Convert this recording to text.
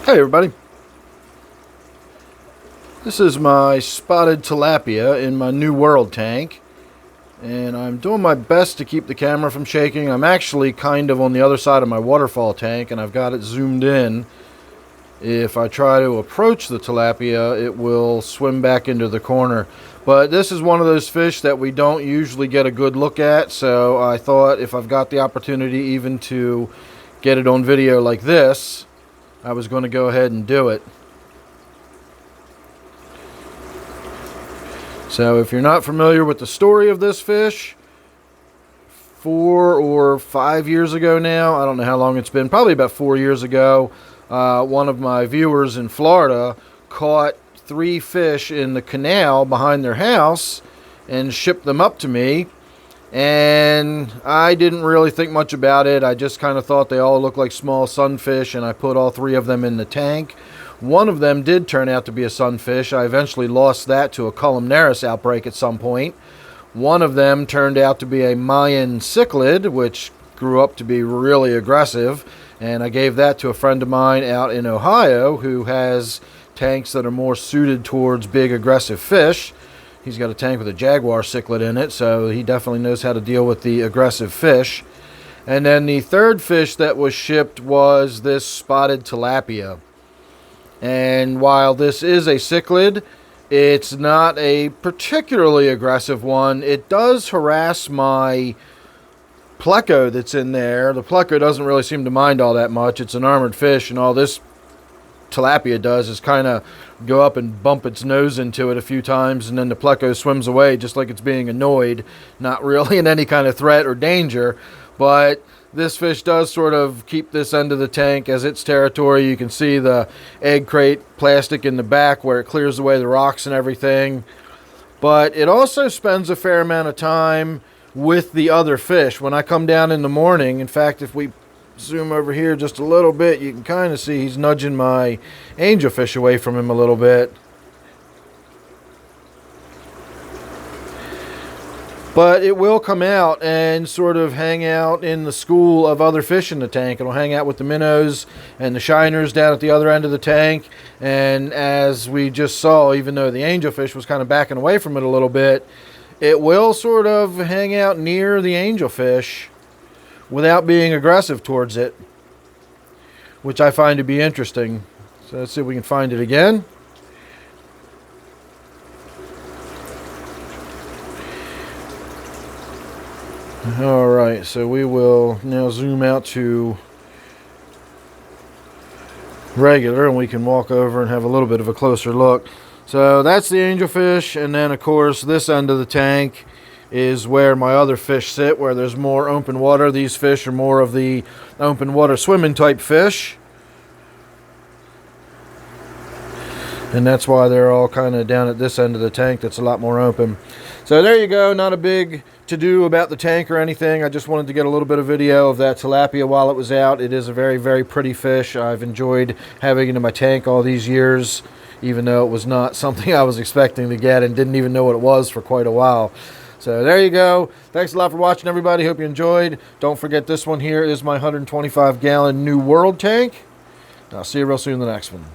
Hey everybody, this is my spotted tilapia in my New World tank, and I'm doing my best to keep the camera from shaking. I'm actually kind of on the other side of my waterfall tank, and I've got it zoomed in. If I try to approach the tilapia, it will swim back into the corner. But this is one of those fish that we don't usually get a good look at, so I thought if I've got the opportunity even to get it on video like this, I was going to go ahead and do it. So if you're not familiar with the story of this fish, 4 or 5 years ago now, I don't know how long it's been, probably about 4 years ago, one of my viewers in Florida caught 3 fish in the canal behind their house and shipped them up to me. And I didn't really think much about it. I just kind of thought they all looked like small sunfish, and I put all 3 of them in the tank. One of them did turn out to be a sunfish. I eventually lost that to a columnaris outbreak at some point. One of them turned out to be a Mayan cichlid, which grew up to be really aggressive, and I gave that to a friend of mine out in Ohio who has tanks that are more suited towards big aggressive fish. He's got a tank with a jaguar cichlid in it, so he definitely knows how to deal with the aggressive fish. And then the third fish that was shipped was this spotted tilapia. And while this is a cichlid, it's not a particularly aggressive one. It does harass my pleco that's in there. The pleco doesn't really seem to mind all that much. It's an armored fish, and all this tilapia does is kind of go up and bump its nose into it a few times, and then the pleco swims away just like it's being annoyed, not really in any kind of threat or danger. But this fish does sort of keep this end of the tank as its territory. You can see the egg crate plastic in the back where it clears away the rocks and everything. But it also spends a fair amount of time with the other fish. When I come down in the morning, in fact, if we zoom over here just a little bit, you can kind of see he's nudging my angelfish away from him a little bit. But it will come out and sort of hang out in the school of other fish in the tank. It'll hang out with the minnows and the shiners down at the other end of the tank. And as we just saw, even though the angelfish was kind of backing away from it a little bit, it will sort of hang out near the angelfish without being aggressive towards it, which I find to be interesting. So let's see if we can find it again. Alright, so we will now zoom out to regular, and we can walk over and have a little bit of a closer look. So that's the angelfish, and then of course this end of the tank is where my other fish sit, where there's more open water. These fish are more of the open water swimming type fish, and that's why they're all kind of down at this end of the tank that's a lot more open. So there you go, not a big to do about the tank or anything. I just wanted to get a little bit of video of that tilapia while it was out. It is a very, very pretty fish. I've enjoyed having it in my tank all these years, even though it was not something I was expecting to get and didn't even know what it was for quite a while. So there you go. Thanks a lot for watching, everybody. Hope you enjoyed. Don't forget, this one here is my 125-gallon New World tank. I'll see you real soon in the next one.